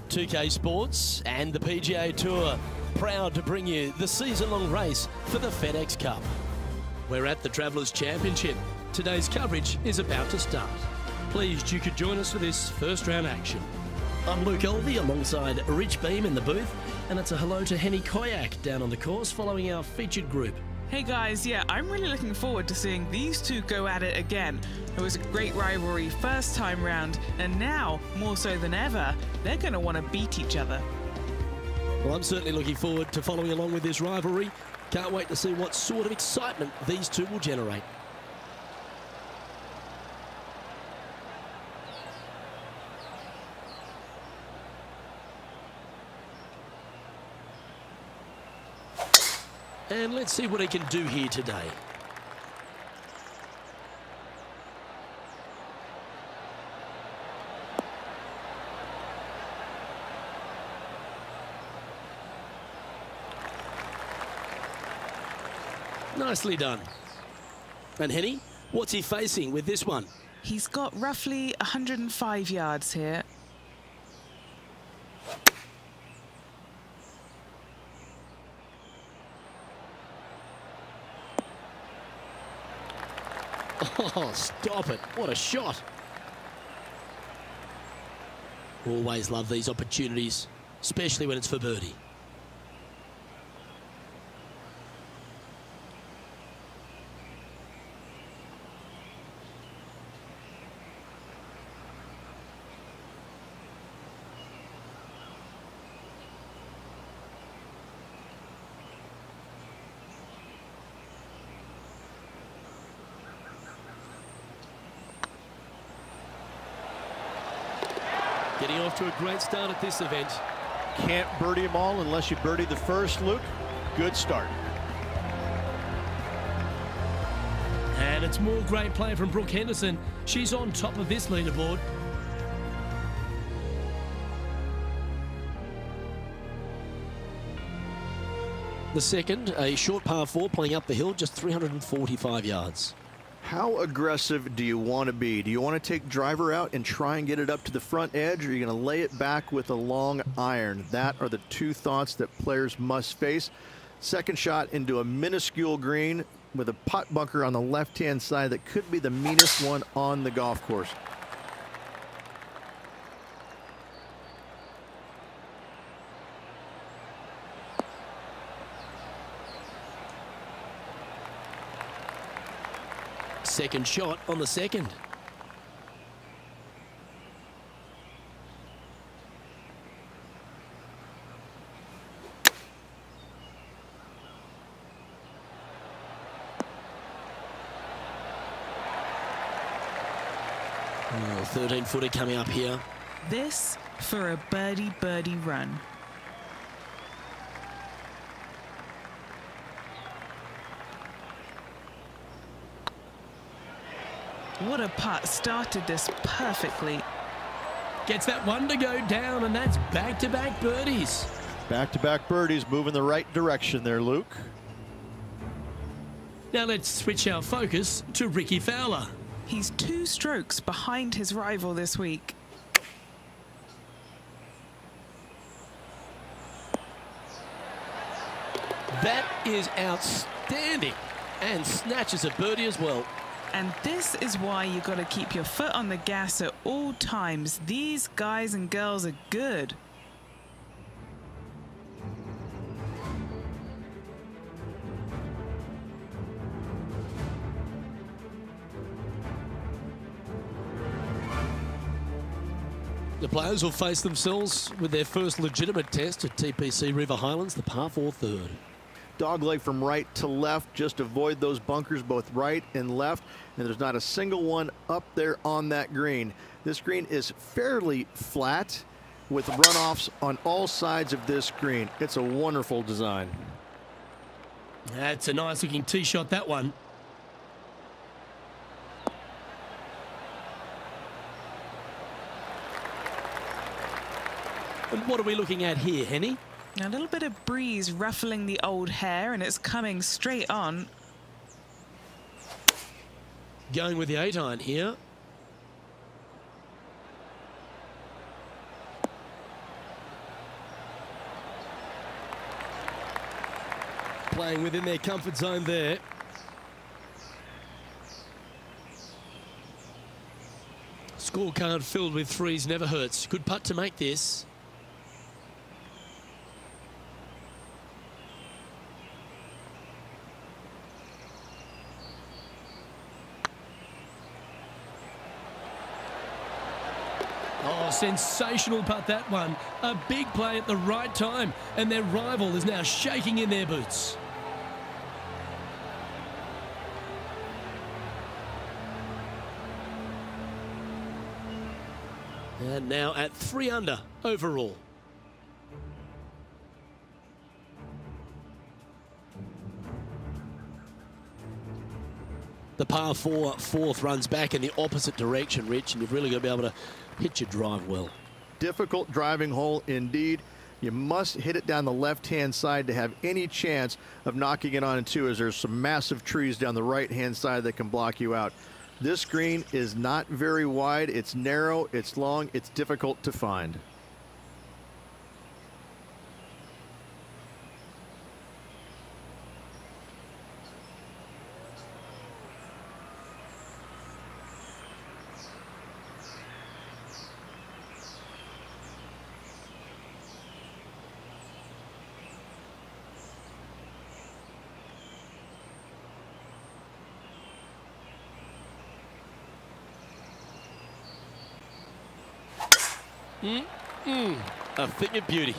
2K Sports and the PGA Tour, proud to bring you the season-long race for the FedEx Cup. We're at the Travelers Championship. Today's coverage is about to start. Pleased you could join us for this first round action. I'm Luke Elvey alongside Rich Beam in the booth, and it's a hello to Henny Koyak down on the course following our featured group. Hey guys, yeah, I'm really looking forward to seeing these two go at it again. It was a great rivalry first time round, and now, more so than ever, they're going to want to beat each other. Well, I'm certainly looking forward to following along with this rivalry. Can't wait to see what sort of excitement these two will generate. And let's see what he can do here today. Nicely done. And Henny, what's he facing with this one? He's got roughly 105 yards here. Oh, stop it. What a shot. Always love these opportunities, especially when it's for birdie. Getting off to a great start at this event. Can't birdie them all unless you birdie the first, Luke. Good start. And it's more great play from Brooke Henderson. She's on top of this leaderboard. The second, a short par 4 playing up the hill, just 345 yards. How aggressive do you want to be? Do you want to take driver out and try and get it up to the front edge, or are you going to lay it back with a long iron? That are the two thoughts that players must face. Second shot into a minuscule green with a putt bunker on the left-hand side that could be the meanest one on the golf course. Second shot on the second. Oh, 13-footer coming up here. This for a birdie run. What a putt, started this perfectly. Gets that one to go down, and that's back-to-back birdies. Back-to-back birdies, moving the right direction there, Luke. Now let's switch our focus to Ricky Fowler. He's 2 strokes behind his rival this week. That is outstanding, and snatches a birdie as well. And this is why you got to keep your foot on the gas at all times. These guys and girls are good. The players will face themselves with their first legitimate test at TPC River Highlands, the par 4 third. Dogleg from right to left. Just avoid those bunkers both right and left, and there's not a single one up there on that green. This green is fairly flat with runoffs on all sides of this green. It's a wonderful design. That's a nice looking tee shot, that one. And what are we looking at here, Henny? A little bit of breeze ruffling the old hair, and it's coming straight on. Going with the 8-iron here. playing within their comfort zone there. Scorecard filled with threes never hurts. Good putt to make this. Oh, sensational putt, that one. A big play at the right time, and their rival is now shaking in their boots. And now at 3 under overall. The par 4 fourth runs back in the opposite direction, Rich, and you've really got to be able to hit your drive well. Difficult driving hole indeed. You must hit it down the left-hand side to have any chance of knocking it on in two, as there's some massive trees down the right-hand side that can block you out. This green is not very wide. It's narrow, it's long, it's difficult to find. A thing of beauty.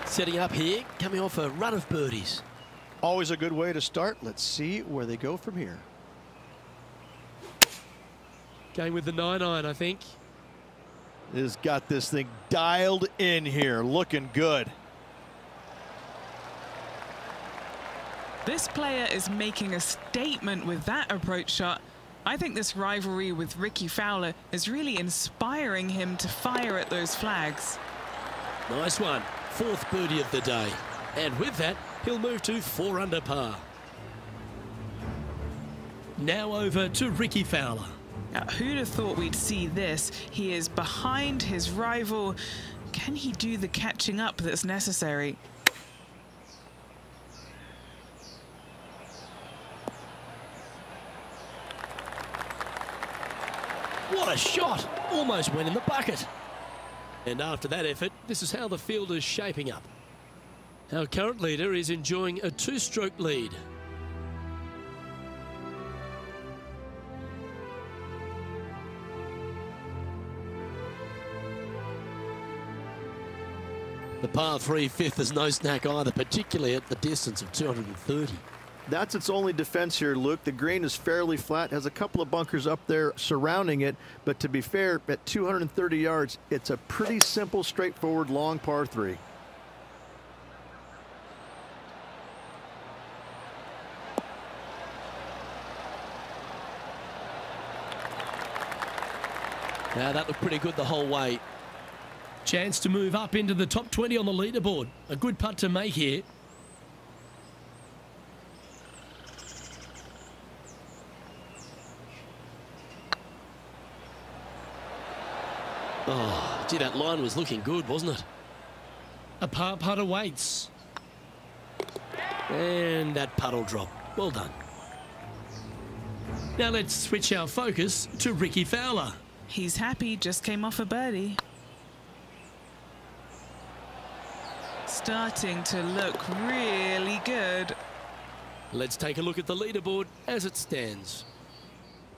Setting up here, coming off a run of birdies. Always a good way to start. Let's see where they go from here. Going with the 9-iron, I think. Has got this thing dialed in here, looking good. This player is making a statement with that approach shot. I think this rivalry with Rickie Fowler is really inspiring him to fire at those flags. Nice one. 4th birdie of the day. And with that, he'll move to 4 under par. Now over to Rickie Fowler. Now, who'd have thought we'd see this? He is behind his rival. Can he do the catching up that's necessary? What a shot! Almost went in the bucket. And after that effort, this is how the field is shaping up. Our current leader is enjoying a 2-stroke lead. The par 3 fifth is no snack either, particularly at the distance of 230. That's its only defense here, Luke. The green is fairly flat, has a couple of bunkers up there surrounding it, but to be fair, at 230 yards, it's a pretty simple, straightforward, long par 3. Now that looked pretty good the whole way. Chance to move up into the top 20 on the leaderboard. A good putt to make here. Oh, gee, that line was looking good, wasn't it? A par putt awaits. And that putt'll drop. Well done. Now let's switch our focus to Rickie Fowler. He's happy, just came off a birdie. Starting to look really good. Let's take a look at the leaderboard as it stands.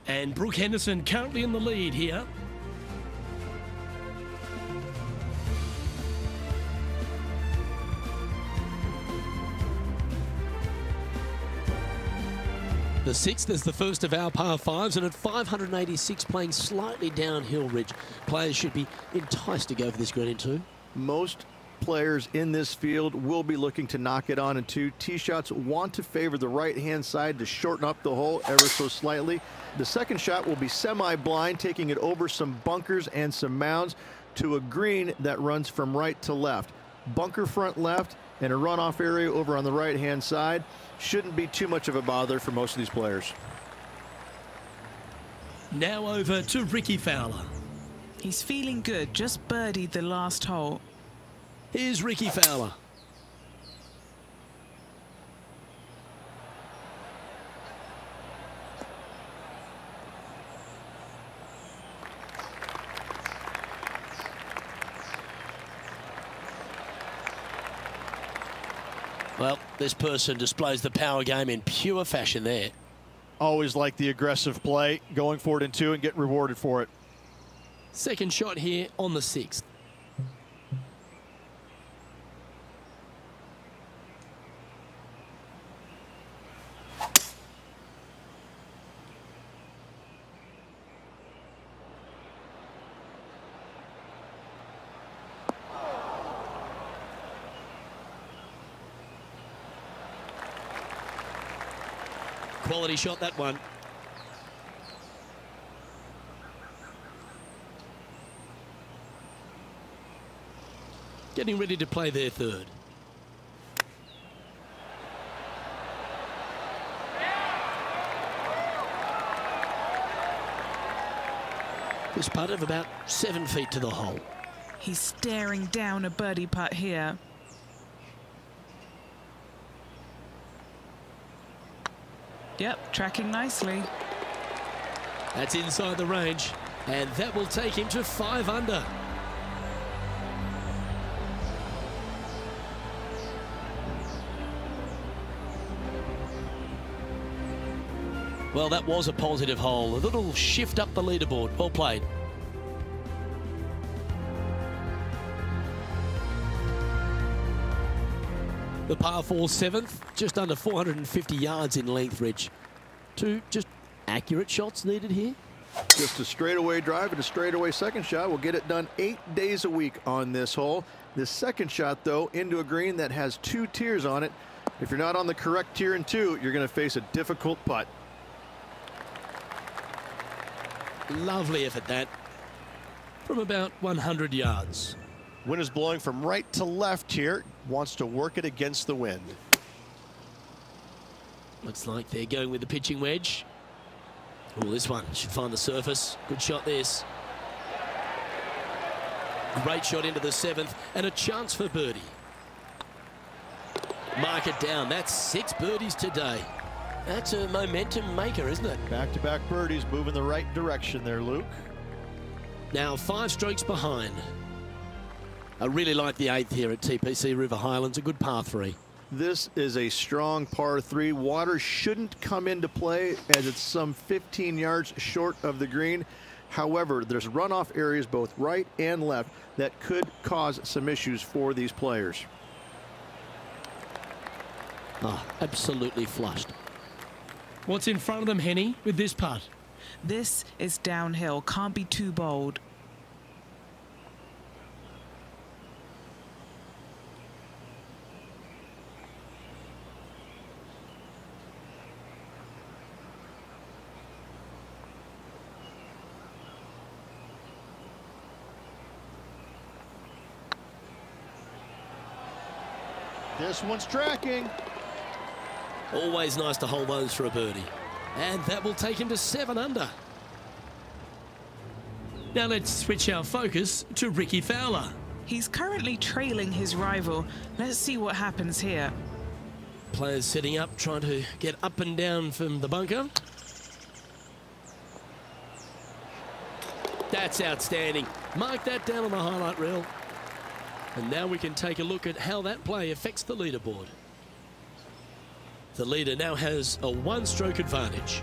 And Brooke Henderson currently in the lead here. The 6th is the first of our par 5s, and at 586 playing slightly downhill, Ridge. Players should be enticed to go for this green in 2. Most players in this field will be looking to knock it on in 2. Tee shots want to favor the right-hand side to shorten up the hole ever so slightly. The second shot will be semi-blind, taking it over some bunkers and some mounds to a green that runs from right to left. Bunker front left and a runoff area over on the right-hand side. Shouldn't be too much of a bother for most of these players. Now over to Ricky Fowler. He's feeling good, just birdied the last hole. Here's Ricky Fowler. Well, this person displays the power game in pure fashion there. Always like the aggressive play, going for it in 2 and get rewarded for it. Second shot here on the 6th. Quality shot, that one. Getting ready to play their third. This putt of about 7 feet to the hole. He's staring down a birdie putt here. Yep, tracking nicely. That's inside the range, and that will take him to 5 under. Well, that was a positive hole. A little shift up the leaderboard. Well played. The par 4 7th, just under 450 yards in length, Rich. 2 just accurate shots needed here. Just a straightaway drive and a straightaway second shot will get it done 8 days a week on this hole. This second shot, though, into a green that has 2 tiers on it. If you're not on the correct tier in 2, you're going to face a difficult putt. Lovely effort, that. From about 100 yards. Wind is blowing from right to left here. Wants to work it against the wind. Looks like they're going with the pitching wedge. Oh, this one should find the surface. Good shot, this. Great shot into the 7th, and a chance for birdie. Mark it down. That's 6 birdies today. That's a momentum maker, isn't it? Back-to-back birdies, moving the right direction there, Luke. Now 5 strokes behind. I really like the 8th here at TPC River Highlands. A good par 3. This is a strong par 3. Water shouldn't come into play as it's some 15 yards short of the green. However, there's runoff areas both right and left that could cause some issues for these players. Oh, absolutely flushed. What's in front of them, Henny, with this putt? This is downhill, can't be too bold. This one's tracking. Always nice to hold those for a birdie. And that will take him to 7 under. Now let's switch our focus to Ricky Fowler. He's currently trailing his rival. Let's see what happens here. Players setting up, trying to get up and down from the bunker. That's outstanding. Mark that down on the highlight reel. And now we can take a look at how that play affects the leaderboard. The leader now has a 1-stroke advantage.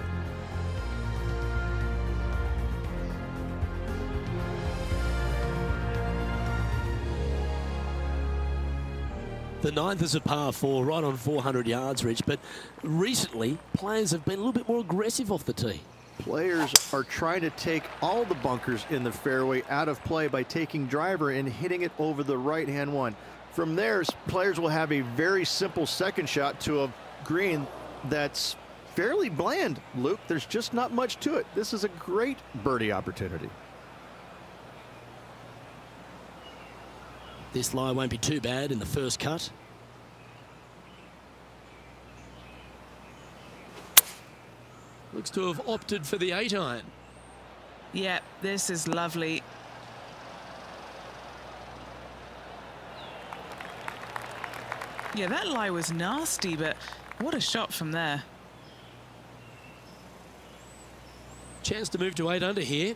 The 9th is a par 4, right on 400 yards, Rich, but recently players have been a little bit more aggressive off the tee. Players are trying to take all the bunkers in the fairway out of play by taking driver and hitting it over the right-hand one. From there, players will have a very simple second shot to a green that's fairly bland, Luke. There's just not much to it. This is a great birdie opportunity. This lie won't be too bad in the first cut. Looks to have opted for the 8-iron. Yeah, this is lovely. Yeah, that lie was nasty, but what a shot from there. Chance to move to 8 under here.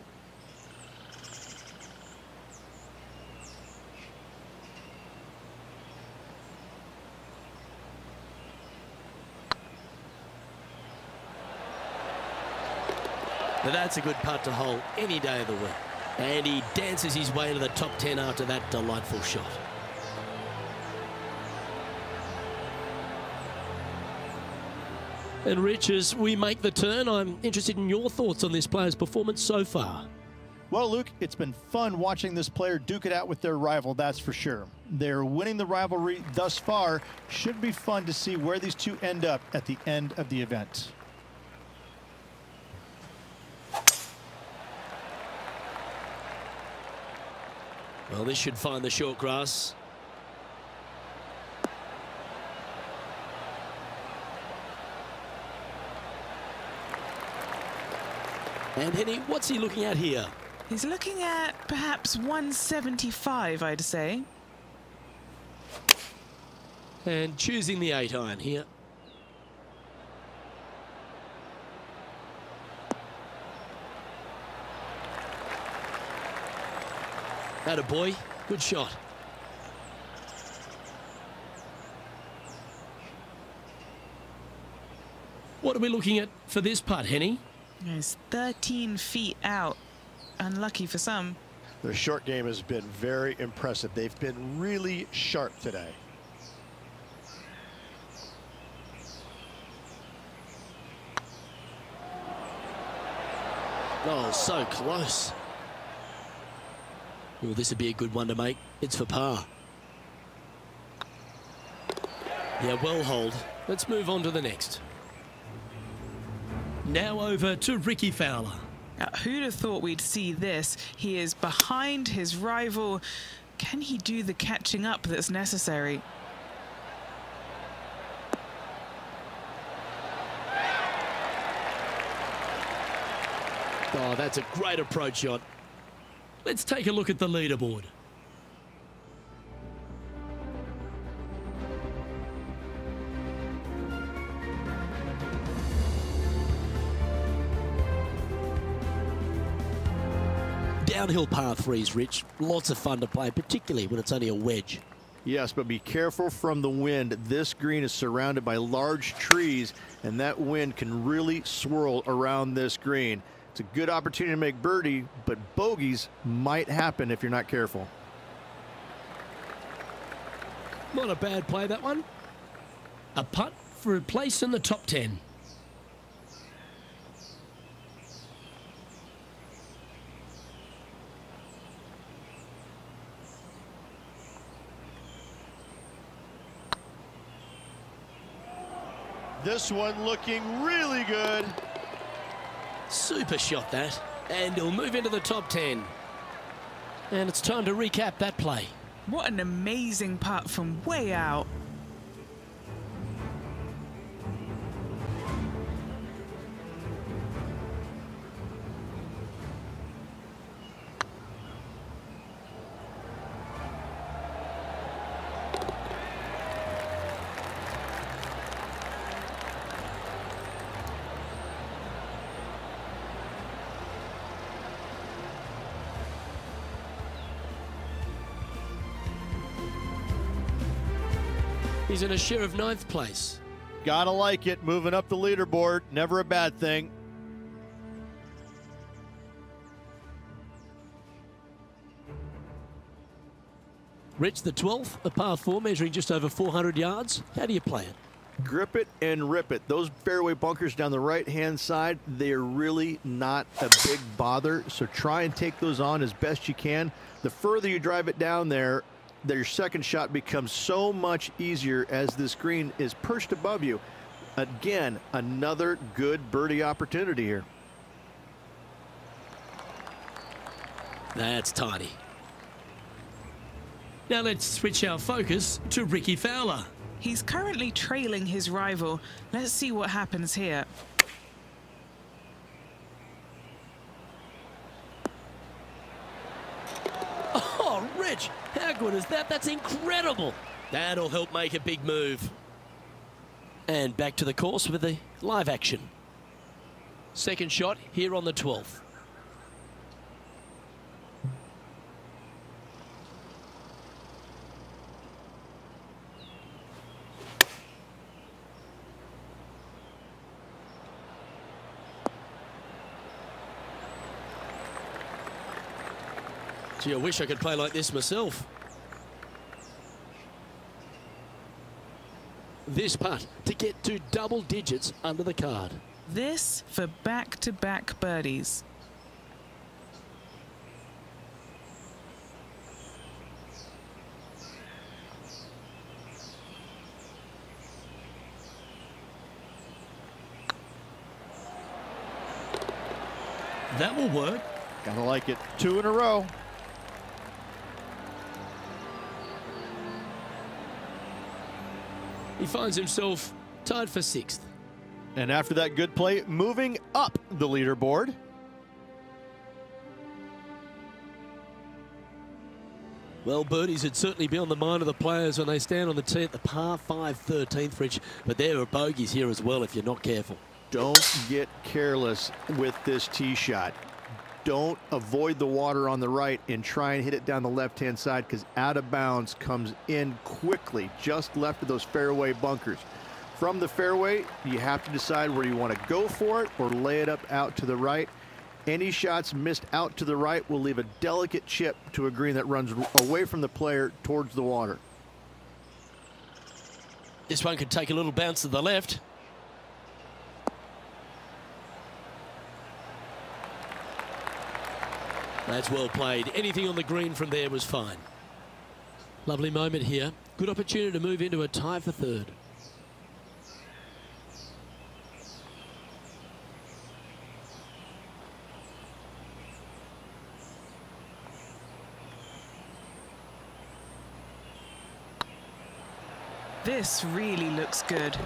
Now that's a good putt to hole any day of the week. And he dances his way into the top 10 after that delightful shot. And Rich, as we make the turn, I'm interested in your thoughts on this player's performance so far. Well, Luke, it's been fun watching this player duke it out with their rival, that's for sure. They're winning the rivalry thus far. Should be fun to see where these two end up at the end of the event. Well, this should find the short grass. And Henny, what's he looking at here? He's looking at perhaps 175, I'd say. And choosing the 8 iron here. Atta boy, good shot. What are we looking at for this putt, Henny? He's 13 feet out. Unlucky for some. Their short game has been very impressive. They've been really sharp today. Oh, so close. Well, this would be a good one to make. It's for par. Yeah, well hold. Let's move on to the next. Now over to Ricky Fowler. Who'd have thought we'd see this? He is behind his rival. Can he do the catching up that's necessary? Oh, that's a great approach shot. Let's take a look at the leaderboard. Downhill par 3s, Rich. Lots of fun to play, particularly when it's only a wedge. Yes, but be careful from the wind. This green is surrounded by large trees, and that wind can really swirl around this green. It's a good opportunity to make birdie, but bogeys might happen if you're not careful. Not a bad play, that one. A putt for a place in the top 10. This one looking really good. Super shot that. And he'll move into the top 10. And it's time to recap that play. What an amazing putt from way out. He's in a share of 9th place. Gotta like it. Moving up the leaderboard. Never a bad thing. Rich, the 12th, a par 4 measuring just over 400 yards. How do you play it? Grip it and rip it. Those fairway bunkers down the right-hand side, they're really not a big bother, so try and take those on as best you can. The further you drive it down there, your second shot becomes so much easier as this green is perched above you. Again, another good birdie opportunity here. That's tiny. Now let's switch our focus to Ricky Fowler. He's currently trailing his rival. Let's see what happens here. good is that? That's incredible. That'll help make a big move. And back to the course with the live action. Second shot here on the 12th. Gee, I wish I could play like this myself. This putt to get to double digits under the card. This for back-to-back birdies. That will work. Gotta like it. 2 in a row. He finds himself tied for 6th. And after that good play, moving up the leaderboard. Well, birdies would certainly be on the mind of the players when they stand on the tee at the par 5 13th, Rich. But there are bogeys here as well if you're not careful. Don't get careless with this tee shot. Don't avoid the water on the right and try and hit it down the left-hand side, because out of bounds comes in quickly, just left of those fairway bunkers. From the fairway, you have to decide where you want to go for it or lay it up out to the right. Any shots missed out to the right will leave a delicate chip to a green that runs away from the player towards the water. This one could take a little bounce to the left. That's well played. Anything on the green from there was fine. Lovely moment here. Good opportunity to move into a tie for 3rd. This really looks good.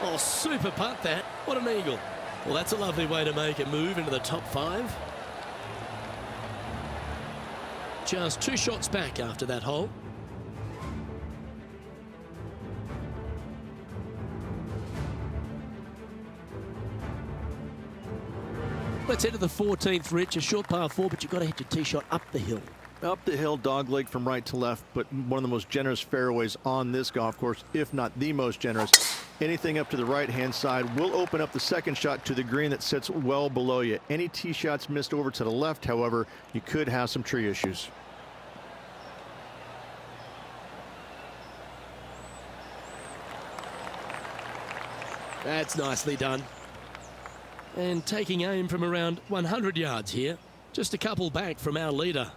Oh, super putt that. What an eagle. Well, that's a lovely way to make a move into the top 5. Just 2 shots back after that hole. Let's head to the 14th, Rich. A short par 4, but you've got to hit your tee shot up the hill. Up the hill, dogleg from right to left, but one of the most generous fairways on this golf course, if not the most generous. Anything up to the right-hand side will open up the second shot to the green that sits well below you. Any tee shots missed over to the left, however, you could have some tree issues. That's nicely done. And taking aim from around 100 yards here. Just a couple back from our leader.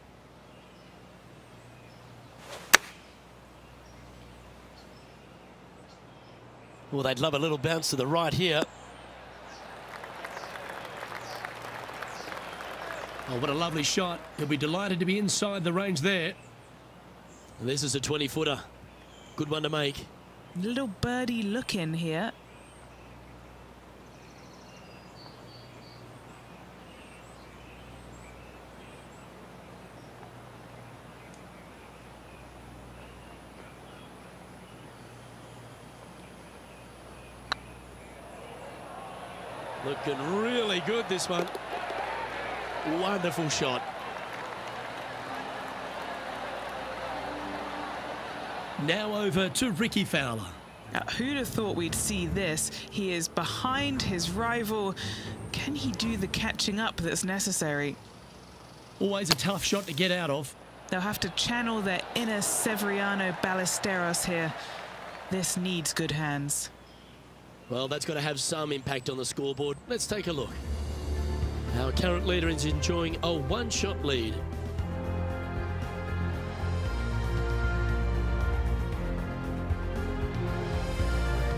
Well, they'd love a little bounce to the right here. Oh, what a lovely shot. He'll be delighted to be inside the range there. And this is a 20-footer. Good one to make. Little birdie look in here. Looking really good, this one. Wonderful shot. Now over to Ricky Fowler. Now, who'd have thought we'd see this? He is behind his rival. Can he do the catching up that's necessary? Always a tough shot to get out of. They'll have to channel their inner Severiano Ballesteros here. This needs good hands. Well, that's got to have some impact on the scoreboard. Let's take a look. Our current leader is enjoying a 1-shot lead.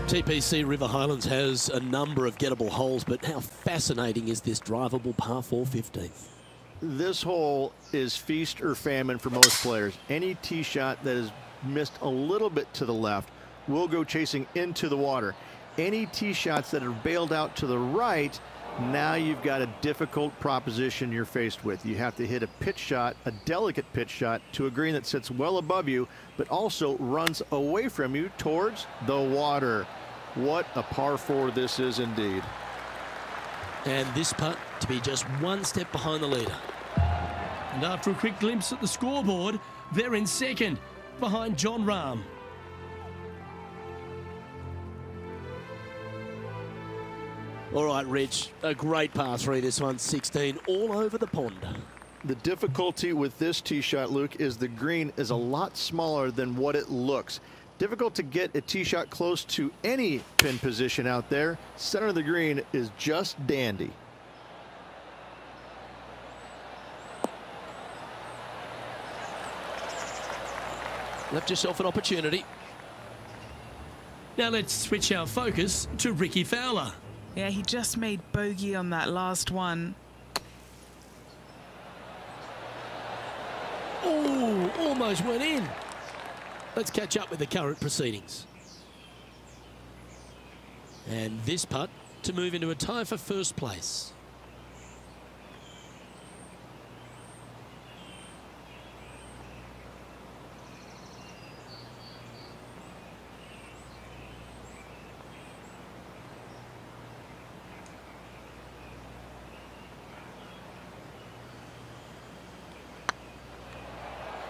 TPC River Highlands has a number of gettable holes, but how fascinating is this drivable par 4 15th? This hole is feast or famine for most players. Any tee shot that is missed a little bit to the left will go chasing into the water. Any tee shots that are bailed out to the right Now you've got a difficult proposition you're faced with. You have to hit a pitch shot, a delicate pitch shot, to a green that sits well above you, but also runs away from you towards the water. What a par 4 this is indeed. And this putt to be just one step behind the leader. And after a quick glimpse at the scoreboard, they're in second, behind Jon Rahm. All right, Rich, a great par 3 this one, 16, all over the pond. The difficulty with this tee shot, Luke, is the green is a lot smaller than what it looks. Difficult to get a tee shot close to any pin position out there. Center of the green is just dandy. Left yourself an opportunity. Now let's switch our focus to Rickie Fowler. Yeah, he just made bogey on that last one. Oh, almost went in. Let's catch up with the current proceedings. And this putt to move into a tie for first place.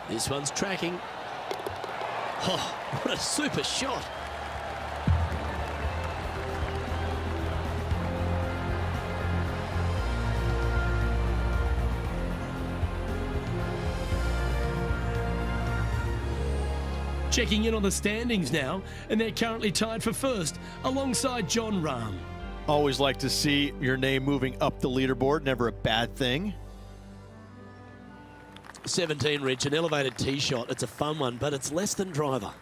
This one's tracking. Oh, what a super shot. Checking in on the standings now, and they're currently tied for first alongside Jon Rahm. Always like to see your name moving up the leaderboard, never a bad thing. 17, Rich, an elevated tee shot. It's a fun one, but it's less than driver.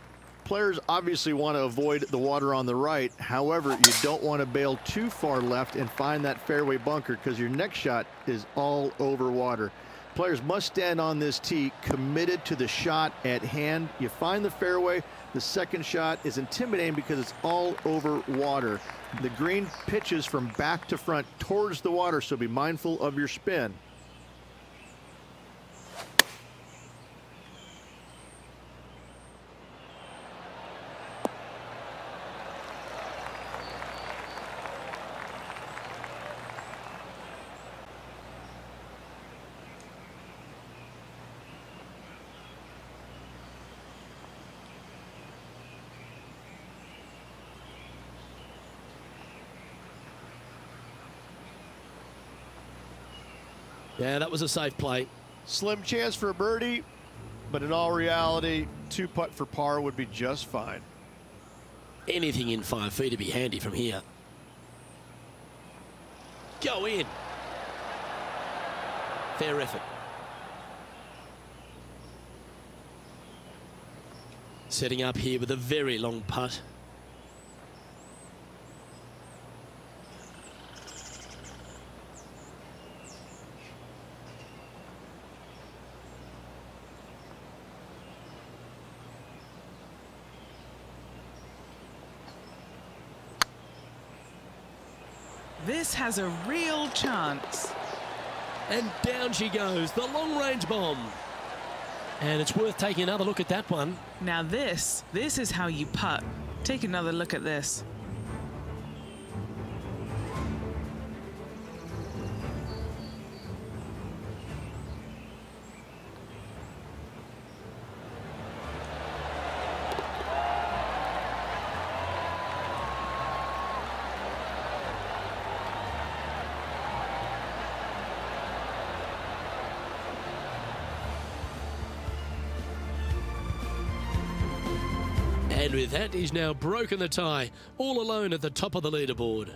Players obviously want to avoid the water on the right. However, you don't want to bail too far left and find that fairway bunker, because your next shot is all over water. Players must stand on this tee committed to the shot at hand. You find the fairway. The second shot is intimidating because it's all over water. The green pitches from back to front towards the water, so be mindful of your spin. Yeah, that was a safe play. Slim chance for a birdie, but in all reality, 2-putt for par would be just fine. Anything in 5 feet to be handy from here. Go in. Fair effort. Setting up here with a very long putt. This has a real chance. And down she goes, the long-range bomb. And it's worth taking another look at that one. Now this is how you putt. Take another look at this. And with that, he's now broken the tie, all alone at the top of the leaderboard.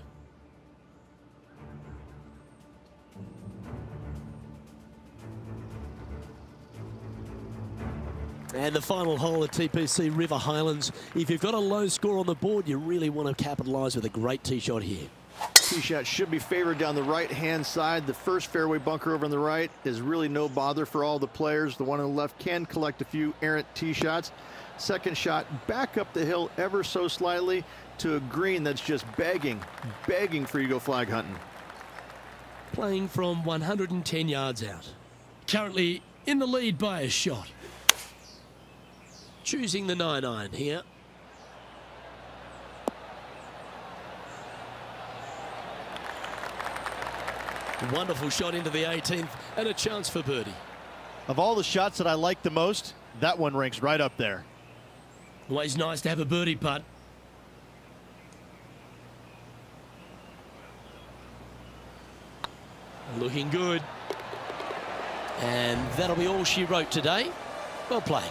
And the final hole at TPC River Highlands. If you've got a low score on the board, you really want to capitalise with a great tee shot here. Tee shot should be favored down the right-hand side. The first fairway bunker over on the right is really no bother for all the players. The one on the left can collect a few errant tee shots. Second shot back up the hill ever so slightly to a green that's just begging for you to go flag hunting. playing from 110 yards out. Currently in the lead by a shot. Choosing the 9-iron here. Wonderful shot into the 18th and a chance for birdie. Of all the shots that I like the most, that one ranks right up there. Always nice to have a birdie putt. Looking good. And that'll be all she wrote today. Well played.